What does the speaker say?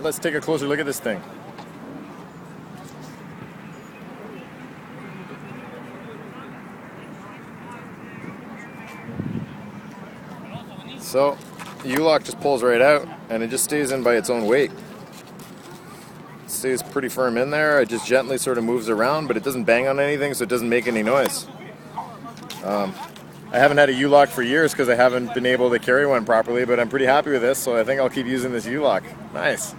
right, let's take a closer look at this thing. So, the U-lock just pulls right out, and it just stays in by its own weight. It stays pretty firm in there. It just gently sort of moves around, but it doesn't bang on anything, so it doesn't make any noise. I haven't had a U-lock for years because I haven't been able to carry one properly, but I'm pretty happy with this, so I think I'll keep using this U-lock. Nice.